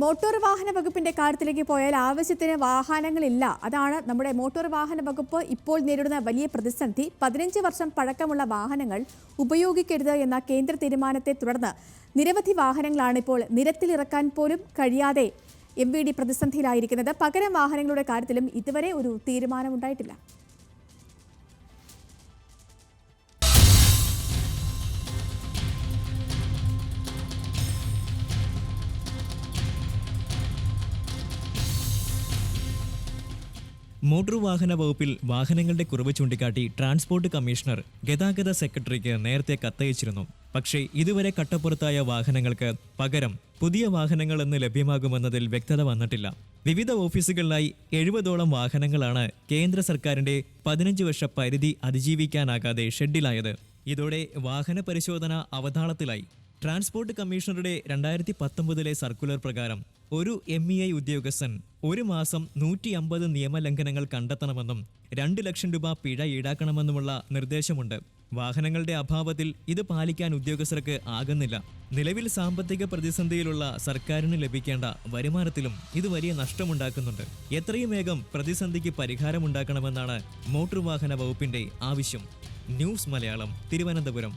Motor വാഹന വകുപ്പിന്റെ കാര്യത്തിലേക്ക് പോയാൽ ആവശ്യത്തിന് വാഹനങ്ങളില്ല. അതാണ് നമ്മുടെ മോട്ടോർ വാഹന വകുപ്പ് ഇപ്പോൾ നേരിടുന്ന വലിയ പ്രതിസന്ധി. 15 വർഷം പഴക്കമുള്ള വാഹനങ്ങൾ ഉപയോഗിക്കരുത് എന്ന കേന്ദ്ര തീരുമാനത്തെ തുടർന്ന് നിരവധി വാഹനങ്ങളാണ് ഇപ്പോൾ നിരത്തിലിറക്കാൻ പോലും കഴിയാതെ MVD പ്രതിസന്ധിയിലായിരിക്കുന്നത്. പകരം വാഹനങ്ങളുടെ കാര്യത്തിലും ഇതുവരെ ഒരു തീരുമാനമുണ്ടായിട്ടില്ല. മോട്ടോർ വാഹന വകുപ്പിൽ വാഹനങ്ങളുടെ കുറവ് ചൂണ്ടിക്കാട്ടി ട്രാൻസ്പോർട്ട് കമ്മീഷണർ ഗതാഗത സെക്രട്ടറിക്ക് നേരത്തെ കത്തയച്ചിരുന്നു. പക്ഷേ ഇതുവരെ കട്ടപ്പുറത്തായ വാഹനങ്ങൾക്ക് പകരം പുതിയ വാഹനങ്ങൾ എന്ന് ലഭ്യമാകുമെന്നതിൽ വ്യക്തത വന്നിട്ടില്ല. വിവിധ ഓഫീസുകളിലായി 70ഓളം വാഹനങ്ങളാണ് കേന്ദ്ര സർക്കാരിന്റെ 15 വർഷ പരിധി അതിജീവിക്കാനാകാതെ ഷെഡിലായത്. ഇതോടെ വാഹന പരിശോധന അവതാളത്തിലായി. ട്രാൻസ്പോർട്ട് കമ്മീഷണറുടെ 2019 സർക്കുലർ പ്രകാരം ഒരു MEI ഉദ്യോഗസ്ഥൻ ഒരു മാസം 150 നിയമലംഘനങ്ങൾ കണ്ടെത്തണമെന്നും 2 ലക്ഷം രൂപ പിഴ ഈടാക്കണമെന്നുമുള്ള നിർദ്ദേശമുണ്ട്. വാഹനങ്ങളുടെ അഭാവത്തിൽ ഇത് പാലിക്കാൻ ഉദ്യോഗസ്ഥർക്ക് ആകുന്നില്ല. നിലവിൽ സാമ്പത്തിക പ്രതിസന്ധിയിലുള്ള സർക്കാരിന് ലഭിക്കേണ്ട വരുമാനത്തിലും ഇത് വലിയ നഷ്ടമുണ്ടാക്കുന്നുണ്ട്. എത്രയും വേഗം പ്രതിസന്ധിക്ക് പരിഹാരമുണ്ടാക്കണമെന്നാണ് മോട്ടോർ വാഹന വകുപ്പിന്റെ ആവശ്യം. ന്യൂസ് മലയാളം, തിരുവനന്തപുരം.